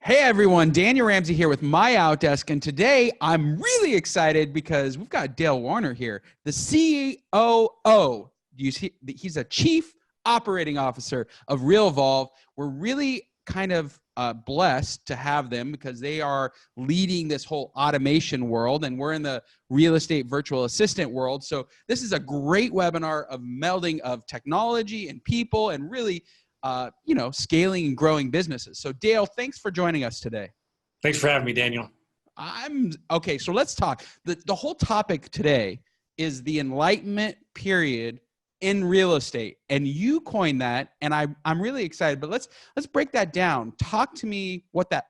Hey everyone, Daniel Ramsey here with MyOutDesk, and today I'm really excited because we've got Dale Warner here, the COO. You see, he's a Chief Operating Officer of RealVolve. We're really kind of blessed to have them because they are leading this whole automation world, and we're in the real estate virtual assistant world. So this is a great webinar of melding of technology and people, and really scaling and growing businesses. So Dale, thanks for joining us today. Thanks for having me, Daniel. Okay. So let's talk. The whole topic today is the Enlightenment period in real estate. And you coined that, and I'm really excited, but let's break that down. Talk to me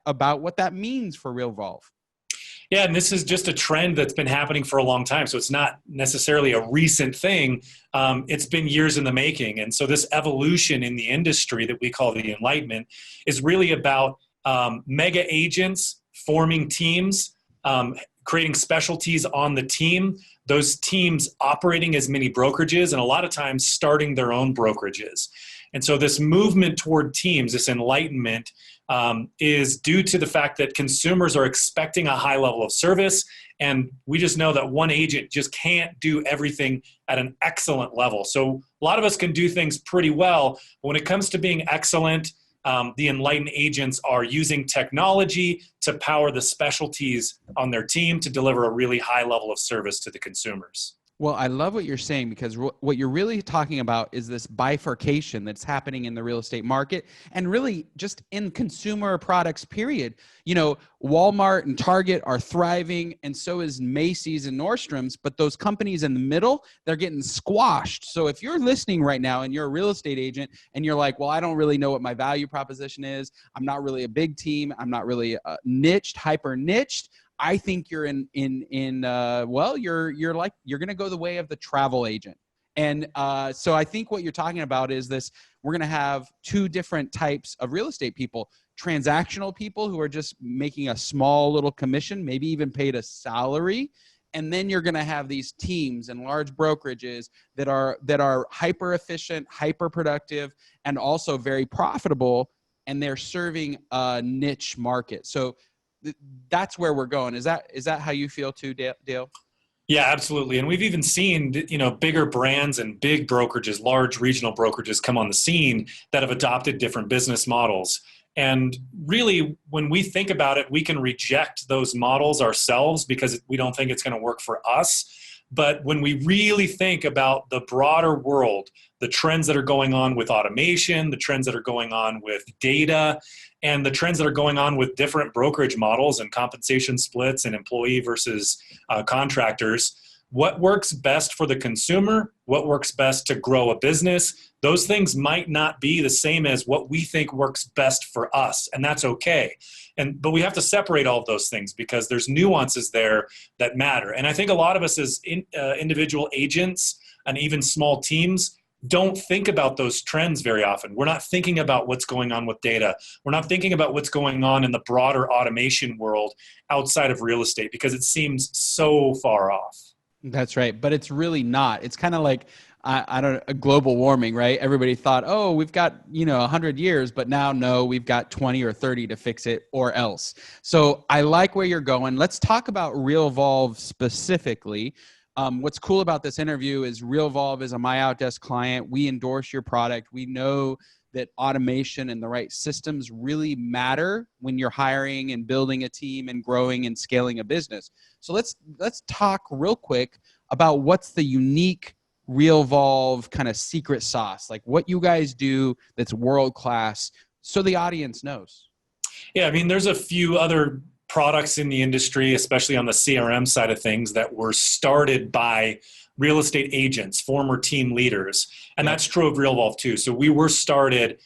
about what that means for RealVolve. Yeah, and this is just a trend that's been happening for a long time. So it's not necessarily a recent thing. It's been years in the making. And so this evolution in the industry that we call the Enlightenment is really about mega agents forming teams, creating specialties on the team, those teams operating as mini brokerages, and a lot of times starting their own brokerages. And so this movement toward teams, this enlightenment, is due to the fact that consumers are expecting a high level of service, and we just know that one agent just can't do everything at an excellent level. So a lot of us can do things pretty well, but when it comes to being excellent, the enlightened agents are using technology to power the specialties on their team to deliver a really high level of service to the consumers. Well, I love what you're saying, because what you're really talking about is this bifurcation that's happening in the real estate market and really just in consumer products, period. You know, Walmart and Target are thriving, and so is Macy's and Nordstrom's, but those companies in the middle, they're getting squashed. So if you're listening right now and you're a real estate agent and you're like, well, I don't really know what my value proposition is, I'm not really a big team, I'm not really niched, hyper niched, I think you're you're going to go the way of the travel agent. And so I think what you're talking about is this: we're going to have two different types of real estate people: transactional people who are just making a small little commission, maybe even paid a salary. And then you're going to have these teams and large brokerages that are hyper efficient, hyper productive, and also very profitable, and they're serving a niche market. So that's where we're going. Is that how you feel too, Dale? Yeah, absolutely. And we've even seen, bigger brands and big brokerages, large regional brokerages come on the scene that have adopted different business models. And really, when we think about it, we can reject those models ourselves because we don't think it's going to work for us. But when we really think about the broader world, the trends that are going on with automation, the trends that are going on with data, and the trends that are going on with different brokerage models and compensation splits and employee versus contractors, what works best for the consumer, what works best to grow a business, those things might not be the same as what we think works best for us, and that's okay. But we have to separate all of those things because there's nuances there that matter. And I think a lot of us as individual agents and even small teams don't think about those trends very often. We're not thinking about what's going on with data. We're not thinking about what's going on in the broader automation world outside of real estate because it seems so far off. That's right. But it's really not. It's kind of like, global warming, right? Everybody thought, oh, we've got, 100 years, but now, no, we've got 20 or 30 to fix it or else. So I like where you're going. Let's talk about RealVolve specifically. What's cool about this interview is RealVolve is a MyOutDesk client. We endorse your product. We know that automation and the right systems really matter when you're hiring and building a team and growing and scaling a business. So let's talk real quick about what's the unique RealVolve kind of secret sauce, like what you guys do that's world-class, so the audience knows. Yeah, I mean, there's a few other products in the industry, especially on the CRM side of things, that were started by real estate agents, former team leaders. And that's true of RealVolve too. So we were started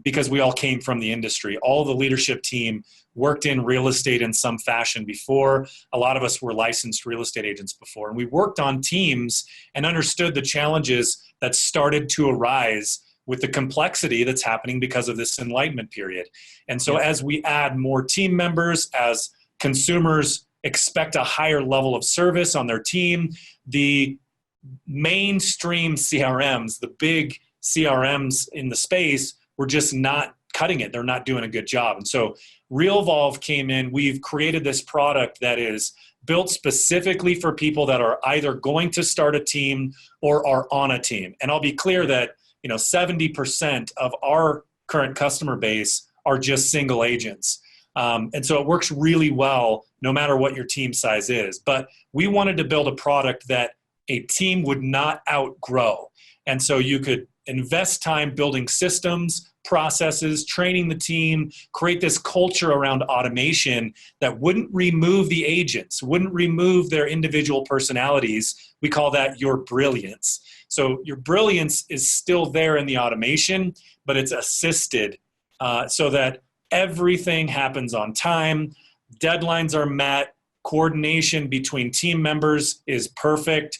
because we all came from the industry. All the leadership team worked in real estate in some fashion before. A lot of us were licensed real estate agents before. And we worked on teams and understood the challenges that started to arise with the complexity that's happening because of this enlightenment period. And so as we add more team members, as consumers expect a higher level of service on their team, the mainstream CRMs, the big CRMs in the space, were just not cutting it. They're not doing a good job. And so RealVolve came in, we've created this product that is built specifically for people that are either going to start a team or are on a team. And I'll be clear that 70% of our current customer base are just single agents. And so it works really well no matter what your team size is. But we wanted to build a product that a team would not outgrow. And so you could invest time building systems, processes, training the team, create this culture around automation that wouldn't remove the agents, wouldn't remove their individual personalities. We call that your brilliance. So your brilliance is still there in the automation, but it's assisted so that everything happens on time, deadlines are met, coordination between team members is perfect.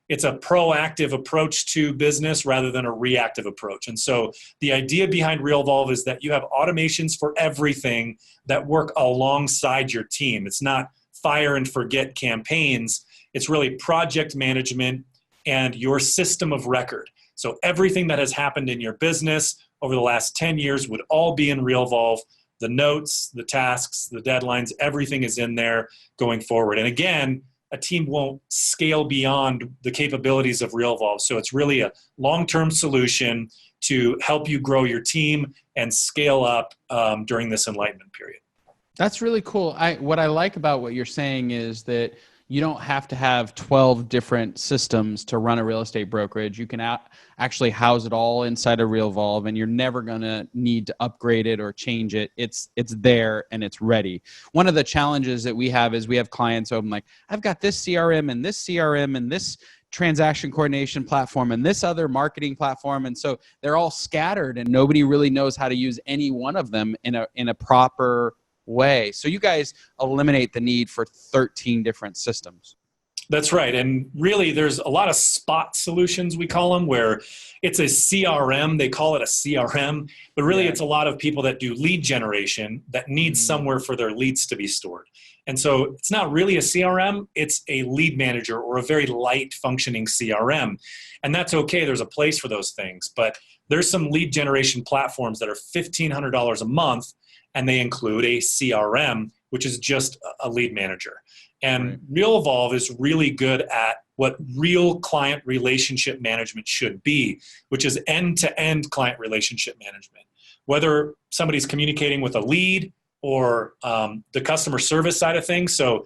It's a proactive approach to business rather than a reactive approach. And so the idea behind RealVolve is that you have automations for everything that work alongside your team. It's not fire and forget campaigns. It's really project management and your system of record. So everything that has happened in your business over the last 10 years would all be in RealVolve. The notes, the tasks, the deadlines, everything is in there going forward. And again, a team won't scale beyond the capabilities of RealVolve. So it's really a long-term solution to help you grow your team and scale up during this Enlightenment period. That's really cool. What I like about what you're saying is that you don't have to have 12 different systems to run a real estate brokerage. You can actually house it all inside of RealVolve, and you're never going to need to upgrade it or change it. It's there and it's ready. One of the challenges that we have is we have clients who I'm like, I've got this CRM and this transaction coordination platform and this other marketing platform. And so they're all scattered and nobody really knows how to use any one of them in a proper way. So you guys eliminate the need for 13 different systems. That's right. And really, there's a lot of spot solutions, we call them, where it's a CRM. They call it a CRM, but really it's a lot of people that do lead generation that need somewhere for their leads to be stored. And so it's not really a CRM. It's a lead manager or a very light functioning CRM. And that's okay. There's a place for those things. But there's some lead generation platforms that are $1,500 a month, and they include a CRM, which is just a lead manager. And RealVolve is really good at what real client relationship management should be, which is end-to-end client relationship management. Whether somebody's communicating with a lead or the customer service side of things. So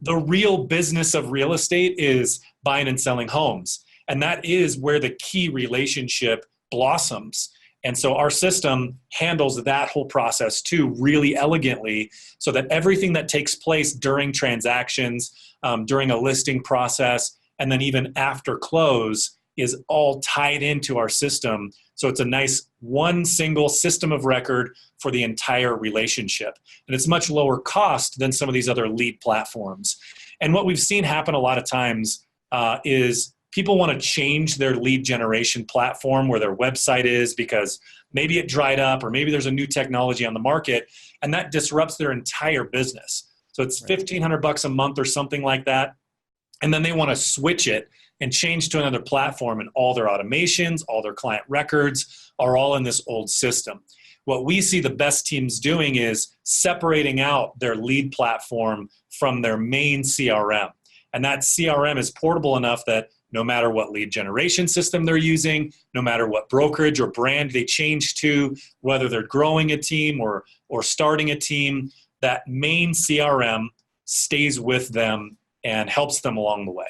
the real business of real estate is buying and selling homes. And that is where the key relationship blossoms. And so our system handles that whole process too really elegantly, so that everything that takes place during transactions, during a listing process, and then even after close is all tied into our system. So it's a nice one single system of record for the entire relationship. And it's much lower cost than some of these other lead platforms. And what we've seen happen a lot of times is people want to change their lead generation platform where their website is because maybe it dried up or maybe there's a new technology on the market, and that disrupts their entire business. So it's $1,500 a month or something like that. And then they want to switch it and change to another platform, and all their automations, all their client records are all in this old system. What we see the best teams doing is separating out their lead platform from their main CRM. And that CRM is portable enough that no matter what lead generation system they're using, no matter what brokerage or brand they change to, whether they're growing a team or starting a team, that main CRM stays with them and helps them along the way.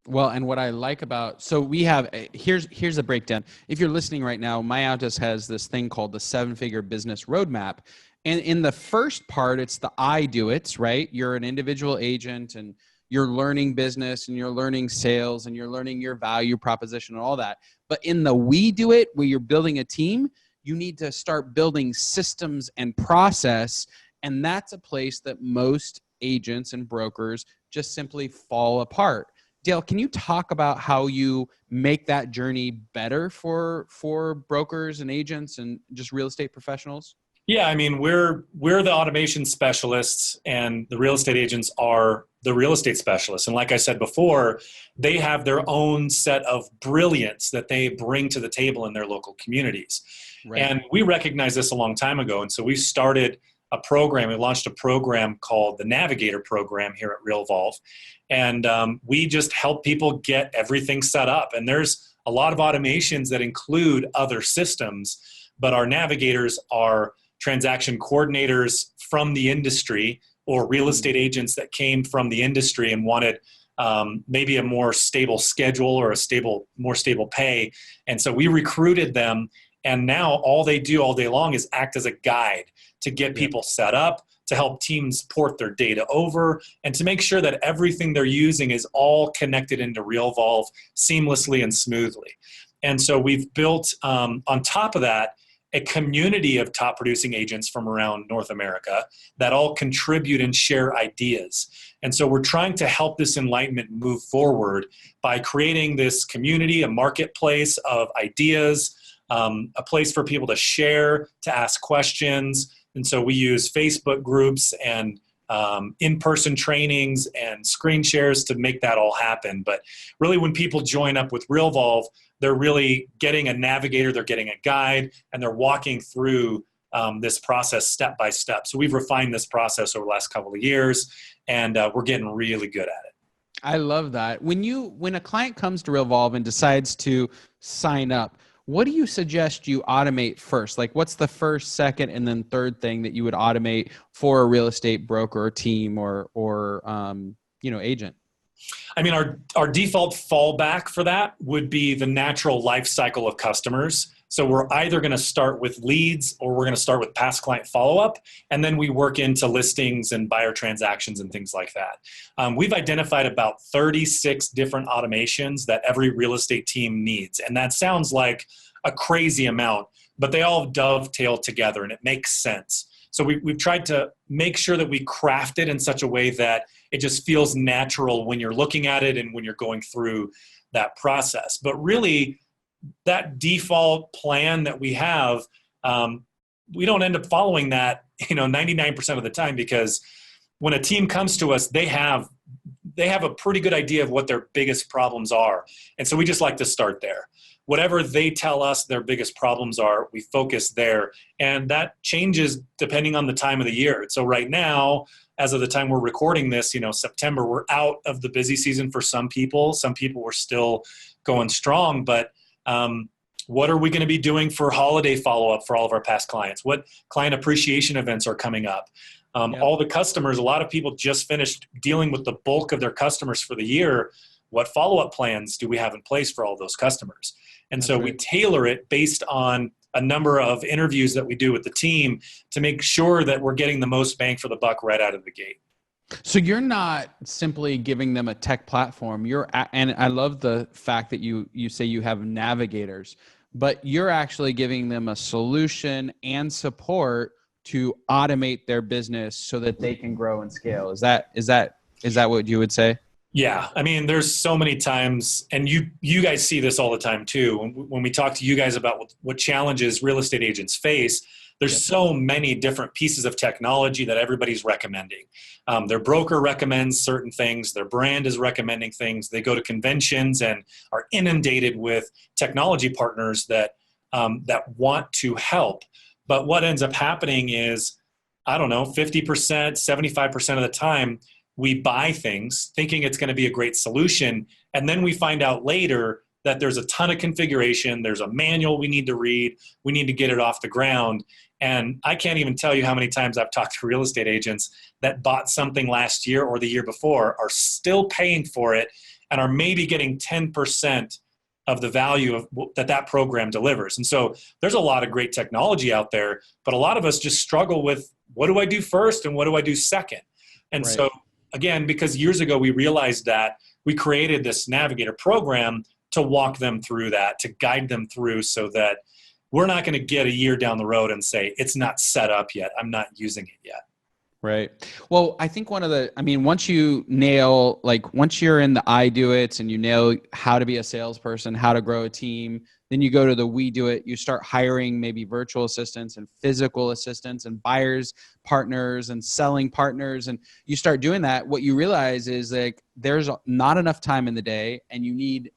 Well, and what I like about, so we have, here's a breakdown. If you're listening right now, MyOutDesk has this thing called the 7-Figure Business Roadmap. And in the first part, it's the I do it, right? You're an individual agent and you're learning business and you're learning sales and you're learning your value proposition and all that. But in the we do it, where you're building a team, you need to start building systems and process. And that's a place that most agents and brokers just simply fall apart. Dale, can you talk about how you make that journey better for brokers and agents and just real estate professionals? Yeah, I mean, we're the automation specialists and the real estate agents are the real estate specialists. And like I said before, they have their own set of brilliance that they bring to the table in their local communities. Right. And we recognized this a long time ago. And so we started a program. We launched a program called the Navigator Program here at RealVolve. And we just help people get everything set up. And there's a lot of automations that include other systems, but our navigators are transaction coordinators from the industry or real estate agents that came from the industry and wanted maybe a more stable schedule or more stable pay. And so we recruited them, and now all they do all day long is act as a guide to get people set up, to help teams port their data over, and to make sure that everything they're using is all connected into RealVolve seamlessly and smoothly. And so we've built, on top of that, a community of top producing agents from around North America that all contribute and share ideas. And so we're trying to help this Enlightenment move forward by creating this community, a marketplace of ideas, a place for people to share, to ask questions. And so we use Facebook groups and in-person trainings and screen shares to make that all happen. But really, when people join up with RealVolve, they're really getting a navigator, they're getting a guide, and they're walking through this process step by step. So we've refined this process over the last couple of years, and we're getting really good at it. I love that. When a client comes to RealVolve and decides to sign up, what do you suggest you automate first? Like, what's the first, second, and then third thing that you would automate for a real estate broker or team or agent? I mean, our default fallback for that would be the natural life cycle of customers. So we're either going to start with leads or we're going to start with past client follow-up, and then we work into listings and buyer transactions and things like that. We've identified about 36 different automations that every real estate team needs. And that sounds like a crazy amount, but they all dovetail together and it makes sense. So we've tried to make sure that we craft it in such a way that it just feels natural when you're looking at it and when you're going through that process. But really, that default plan that we have, we don't end up following that 99% of the time, because when a team comes to us, they have a pretty good idea of what their biggest problems are. And so we just like to start there. Whatever they tell us their biggest problems are, we focus there. And that changes depending on the time of the year. So right now, as of the time we're recording this, September, we're out of the busy season for some people. Some people were still going strong, but what are we going to be doing for holiday follow-up for all of our past clients? What client appreciation events are coming up? All the customers, a lot of people just finished dealing with the bulk of their customers for the year. What follow-up plans do we have in place for all those customers? And so we tailor it based on a number of interviews that we do with the team to make sure that we're getting the most bang for the buck right out of the gate. So you're not simply giving them a tech platform. And I love the fact that you say you have navigators, but you're actually giving them a solution and support to automate their business so that they can grow and scale. Is that what you would say? Yeah. I mean, there's so many times, and you guys see this all the time too. When we talk to you guys about what challenges real estate agents face, there's so many different pieces of technology that everybody's recommending. Their broker recommends certain things. Their brand is recommending things. They go to conventions and are inundated with technology partners that want to help. But what ends up happening is, 50%, 75% of the time, we buy things thinking it's going to be a great solution. And then we find out later that there's a ton of configuration. There's a manual we need to read. We need to get it off the ground. And I can't even tell you how many times I've talked to real estate agents that bought something last year or the year before, are still paying for it, and are maybe getting 10% of the value of that program delivers. And so there's a lot of great technology out there, but a lot of us just struggle with, what do I do first and what do I do second? And so again, because years ago we realized that, we created this Navigator program to walk them through that, to guide them through, so that we're not going to get a year down the road and say, it's not set up yet, I'm not using it yet. Right. Well, I think once you nail, once you're in the I do it and you nail how to be a salesperson, how to grow a team, then you go to the we do it, you start hiring maybe virtual assistants and physical assistants and buyers partners and selling partners. And you start doing that. What you realize is there's not enough time in the day, and you need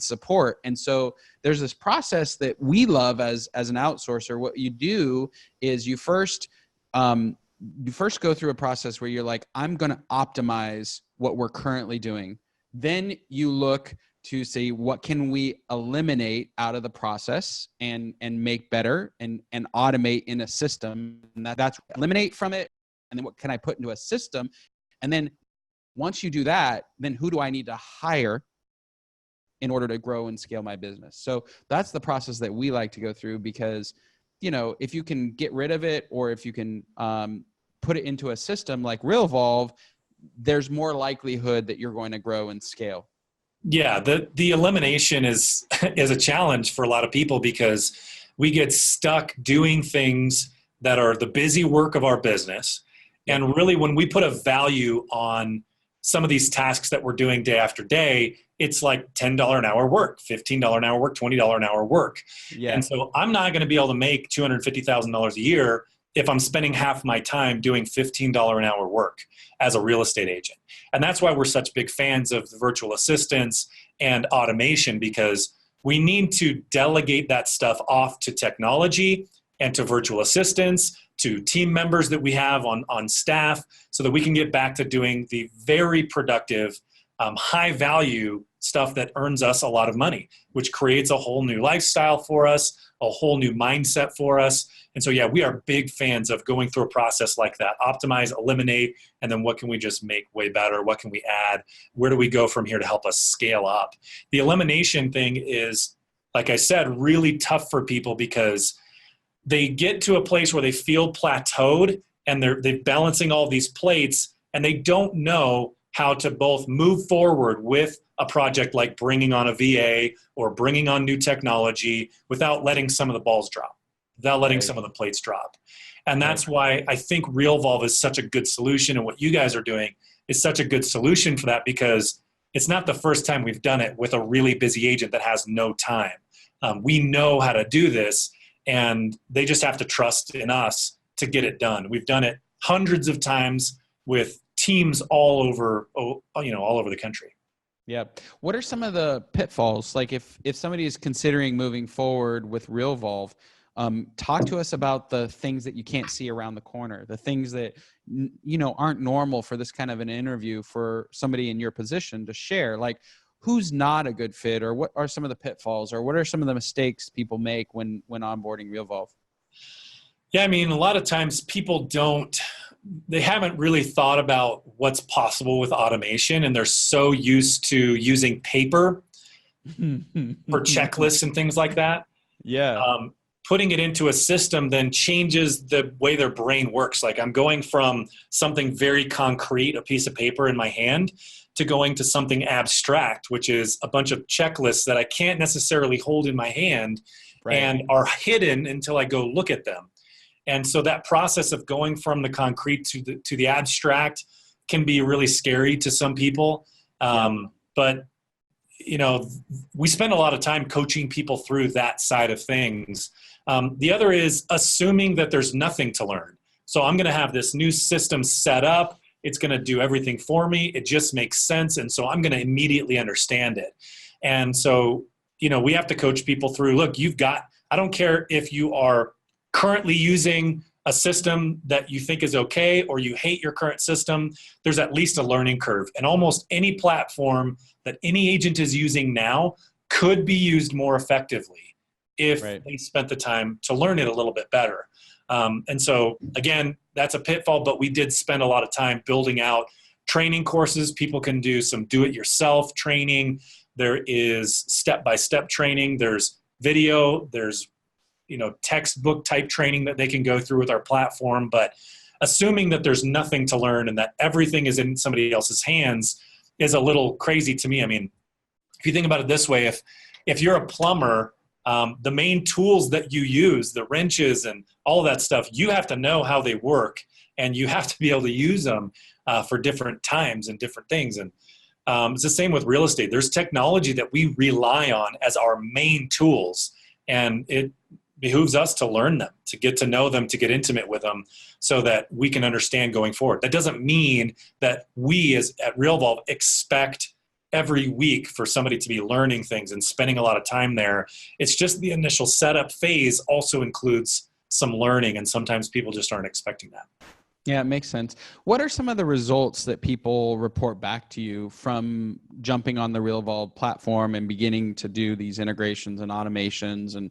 support. And so there's this process that we love as an outsourcer. What you do is you first, you first go through a process where you're like, I'm going to optimize what we're currently doing. Then you look to see what can we eliminate out of the process and make better and automate in a system. And that's eliminate from it. And then what can I put into a system? And then once you do that, then who do I need to hire in order to grow and scale my business? So that's the process that we like to go through, because, you know, if you can get rid of it, or if you can put it into a system like RealVolve, there's more likelihood that you're going to grow and scale. Yeah, the elimination is a challenge for a lot of people, because we get stuck doing things that are the busy work of our business. And really, when we put a value on some of these tasks that we're doing day after day, it's like $10 an hour work, $15 an hour work, $20 an hour work. Yeah. And so I'm not going to be able to make $250,000 a year if I'm spending half my time doing $15 an hour work as a real estate agent. And that's why we're such big fans of the virtual assistants and automation, because we need to delegate that stuff off to technology and to virtual assistants, to team members that we have on staff, so that we can get back to doing the very productive, high value stuff that earns us a lot of money, which creates a whole new lifestyle for us, a whole new mindset for us. And so, yeah, we are big fans of going through a process like that: optimize, eliminate, and then what can we just make way better? What can we add? Where do we go from here to help us scale up? The elimination thing is, like I said, really tough for people, because they get to a place where they feel plateaued and they're balancing all these plates, and they don't know how to both move forward with a project like bringing on a VA or bringing on new technology without letting some of the balls drop, without letting some of the plates drop. And that's why I think RealVolve is such a good solution, and what you guys are doing is such a good solution for that, because it's not the first time we've done it with a really busy agent that has no time. We know how to do this, and they just have to trust in us to get it done. We've done it hundreds of times with teams all over the country. Yeah. What are some of the pitfalls? Like if somebody is considering moving forward with RealVolve, talk to us about the things that you can't see around the corner, the things that, aren't normal for this kind of an interview for somebody in your position to share. Like, who's not a good fit, or what are some of the pitfalls, or what are some of the mistakes people make when onboarding RealVolve? Yeah, I mean, a lot of times people they haven't really thought about what's possible with automation, and they're so used to using paper for checklists and things like that. Yeah. Putting it into a system then changes the way their brain works. Like, I'm going from something very concrete, a piece of paper in my hand, to going to something abstract, which is a bunch of checklists that I can't necessarily hold in my hand, and are hidden until I go look at them. And so that process of going from the concrete to the abstract can be really scary to some people. But, we spend a lot of time coaching people through that side of things. The other is assuming that there's nothing to learn. So I'm going to have this new system set up. It's going to do everything for me. It just makes sense. And so I'm going to immediately understand it. And so, we have to coach people through, look, I don't care if you are currently using a system that you think is okay, or you hate your current system, there's at least a learning curve. And almost any platform that any agent is using now could be used more effectively if they spent the time to learn it a little bit better. And so, again, that's a pitfall, but we did spend a lot of time building out training courses. People can do some do-it-yourself training. There is step-by-step training. There's video. There's textbook type training that they can go through with our platform. But assuming that there's nothing to learn and that everything is in somebody else's hands is a little crazy to me. I mean, if you think about it this way, if you're a plumber, the main tools that you use, the wrenches and all of that stuff, you have to know how they work, and you have to be able to use them for different times and different things. And it's the same with real estate. There's technology that we rely on as our main tools, and it behooves us to learn them, to get to know them, to get intimate with them, so that we can understand going forward. That doesn't mean that we at RealVolve expect every week for somebody to be learning things and spending a lot of time there. It's just the initial setup phase also includes some learning, and sometimes people just aren't expecting that. Yeah, it makes sense. What are some of the results that people report back to you from jumping on the RealVolve platform and beginning to do these integrations and automations and,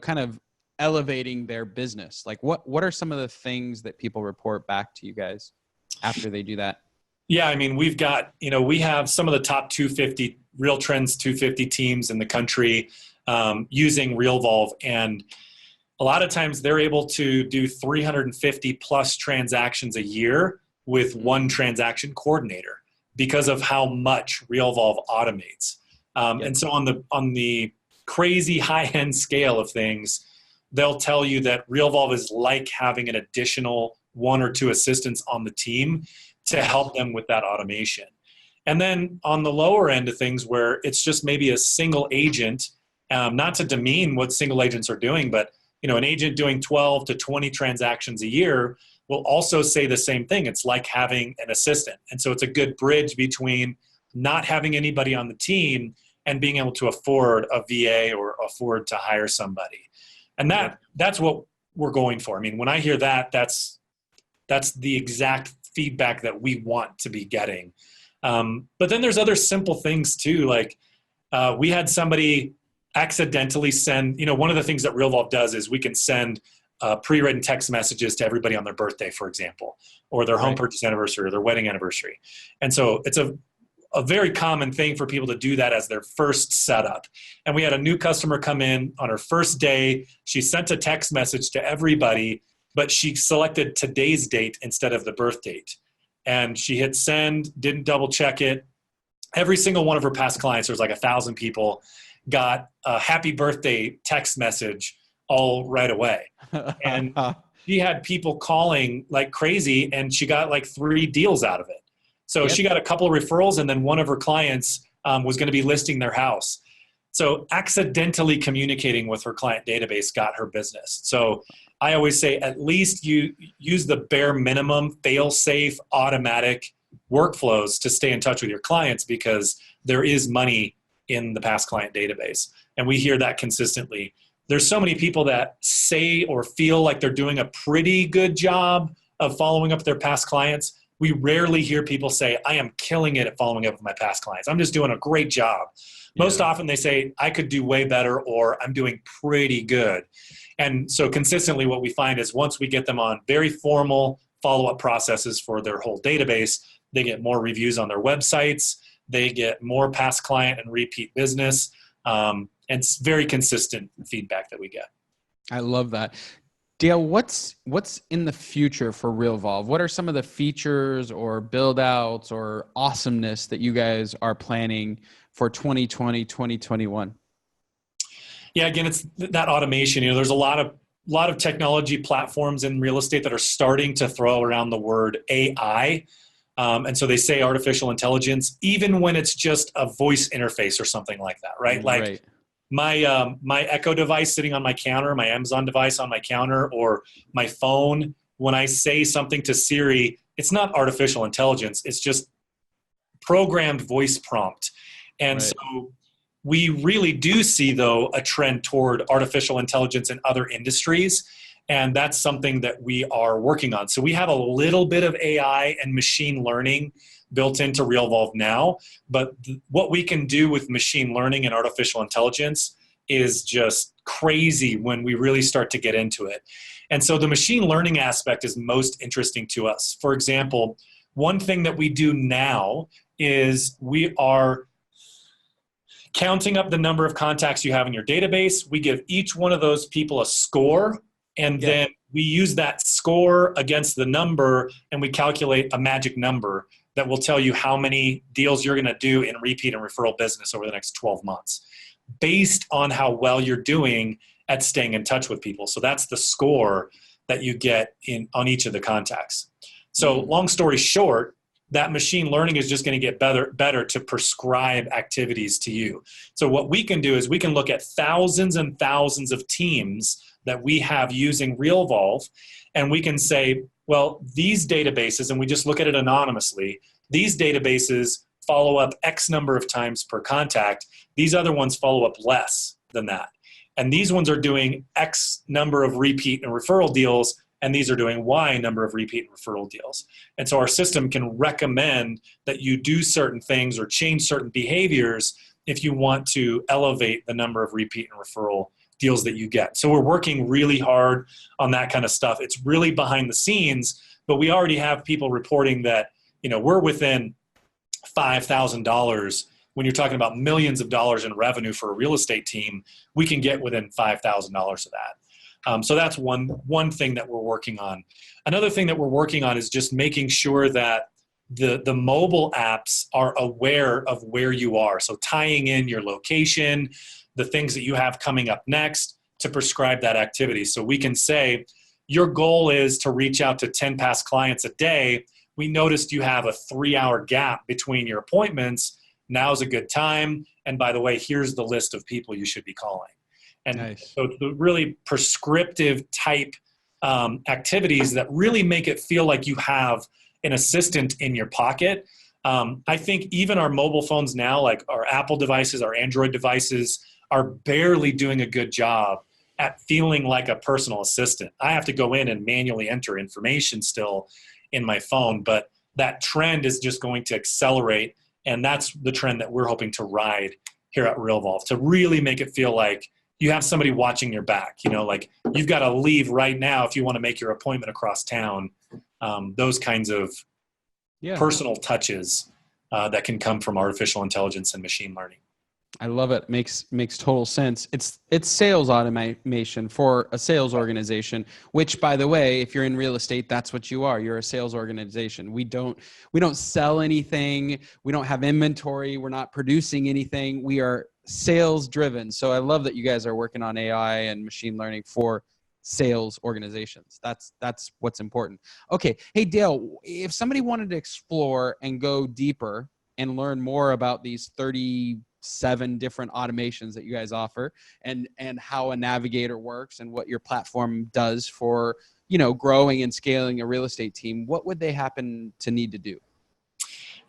kind of elevating their business? Like what are some of the things that people report back to you guys after they do that? Yeah, I mean, we have some of the top 250 Real Trends 250 teams in the country using RealVolve, and a lot of times they're able to do 350 plus transactions a year with one transaction coordinator because of how much RealVolve automates. And so on the crazy high-end scale of things, they'll tell you that RealVolve is like having an additional one or two assistants on the team to help them with that automation. And then on the lower end of things where it's just maybe a single agent, not to demean what single agents are doing, but an agent doing 12 to 20 transactions a year will also say the same thing. It's like having an assistant. And so it's a good bridge between not having anybody on the team and being able to afford a VA or afford to hire somebody. And that's what we're going for. I mean, when I hear that, that's the exact feedback that we want to be getting. But then there's other simple things too. Like we had somebody accidentally send, one of the things that RealVolve does is we can send pre-written text messages to everybody on their birthday, for example, or their home purchase anniversary or their wedding anniversary. And so it's a very common thing for people to do that as their first setup. And we had a new customer come in on her first day. She sent a text message to everybody, but she selected today's date instead of the birth date. And she hit send, didn't double check it. Every single one of her past clients, there's like 1,000 people, got a happy birthday text message all right away. And she had people calling like crazy, and she got like 3 deals out of it. So she got a couple of referrals, and then one of her clients was going to be listing their house. So accidentally communicating with her client database got her business. So I always say at least you use the bare minimum, fail-safe, automatic workflows to stay in touch with your clients, because there is money in the past client database. And we hear that consistently. There's so many people that say or feel like they're doing a pretty good job of following up with their past clients. We rarely hear people say, I am killing it at following up with my past clients. I'm just doing a great job. Most often they say, I could do way better, or I'm doing pretty good. And so consistently what we find is once we get them on very formal follow-up processes for their whole database, they get more reviews on their websites, they get more past client and repeat business. And it's very consistent feedback that we get. I love that. Dale, what's in the future for RealVolve? What are some of the features or build outs or awesomeness that you guys are planning for 2020, 2021? Yeah, again, it's that automation. There's a lot of technology platforms in real estate that are starting to throw around the word AI. And so they say artificial intelligence, even when it's just a voice interface or something like that, right? Like my Echo device sitting on my counter, my Amazon device on my counter, or my phone, when I say something to Siri, it's not artificial intelligence. It's just programmed voice prompt. And so we really do see, though, a trend toward artificial intelligence in other industries. And that's something that we are working on. So we have a little bit of AI and machine learning built into RealVolve now. But what we can do with machine learning and artificial intelligence is just crazy when we really start to get into it. And so the machine learning aspect is most interesting to us. For example, one thing that we do now is we are counting up the number of contacts you have in your database. We give each one of those people a score, and then we use that score against the number, and we calculate a magic number that will tell you how many deals you're going to do in repeat and referral business over the next 12 months based on how well you're doing at staying in touch with people. So that's the score that you get on each of the contacts. So long story short, that machine learning is just going to get better to prescribe activities to you. So what we can do is we can look at thousands and thousands of teams that we have using RealVolve, and we can say, well, these databases, and we just look at it anonymously, these databases follow up X number of times per contact. These other ones follow up less than that. And these ones are doing X number of repeat and referral deals, and these are doing Y number of repeat and referral deals. And so our system can recommend that you do certain things or change certain behaviors if you want to elevate the number of repeat and referral deals that you get. So we're working really hard on that kind of stuff. It's really behind the scenes, but we already have people reporting that, we're within $5,000. When you're talking about millions of dollars in revenue for a real estate team, we can get within $5,000 of that. So that's one thing that we're working on. Another thing that we're working on is just making sure that the mobile apps are aware of where you are. So tying in your location, the things that you have coming up next to prescribe that activity. So we can say, your goal is to reach out to 10 past clients a day. We noticed you have a 3-hour gap between your appointments. Now's a good time. And by the way, here's the list of people you should be calling. And nice. So the really prescriptive type activities that really make it feel like you have an assistant in your pocket. I think even our mobile phones now, like our Apple devices, our Android devices, are barely doing a good job at feeling like a personal assistant. I have to go in and manually enter information still in my phone, but that trend is just going to accelerate. And that's the trend that we're hoping to ride here at RealVolve, to really make it feel like you have somebody watching your back, like you've got to leave right now if you want to make your appointment across town. Those kinds of personal touches that can come from artificial intelligence and machine learning. I love it. Makes total sense. It's sales automation for a sales organization, which, by the way, if you're in real estate, that's what you are. You're a sales organization. We don't sell anything. We don't have inventory. We're not producing anything. We are sales driven. So I love that you guys are working on AI and machine learning for sales organizations. That's what's important. Okay. Hey, Dale, if somebody wanted to explore and go deeper and learn more about these 37 different automations that you guys offer and how a navigator works and what your platform does for, growing and scaling a real estate team, what would they happen to need to do?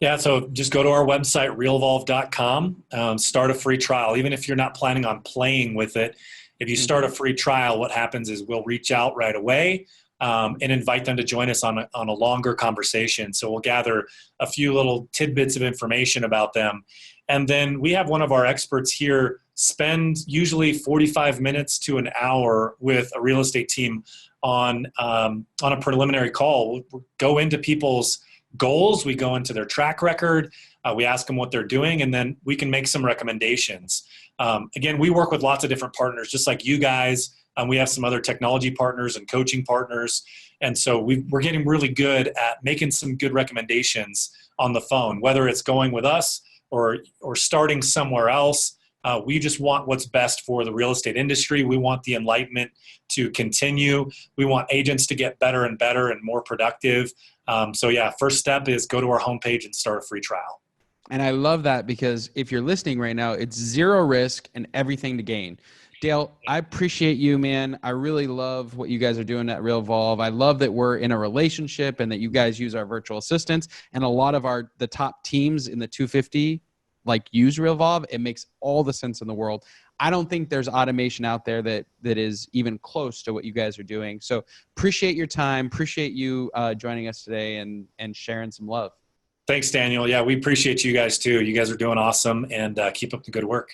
Yeah, so just go to our website, realvolve.com, start a free trial. Even if you're not planning on playing with it, if you start a free trial, what happens is we'll reach out right away and invite them to join us on a longer conversation. So we'll gather a few little tidbits of information about them. And then we have one of our experts here spend usually 45 minutes to an hour with a real estate team on a preliminary call. We'll go into people's goals. We go into their track record. We ask them what they're doing, and then we can make some recommendations. Again, we work with lots of different partners, just like you guys. We have some other technology partners and coaching partners. And so we're getting really good at making some good recommendations on the phone, whether it's going with us or starting somewhere else. We just want what's best for the real estate industry. We want the Enlightenment to continue. We want agents to get better and better and more productive. So yeah, first step is go to our homepage and start a free trial. And I love that, because if you're listening right now, it's zero risk and everything to gain. Dale, I appreciate you, man. I really love what you guys are doing at RealVolve. I love that we're in a relationship and that you guys use our virtual assistants, and a lot of the top teams in the 250 use RealVolve. It makes all the sense in the world. I don't think there's automation out there that is even close to what you guys are doing. So appreciate your time. Appreciate you joining us today and sharing some love. Thanks, Daniel. Yeah, we appreciate you guys too. You guys are doing awesome, and keep up the good work.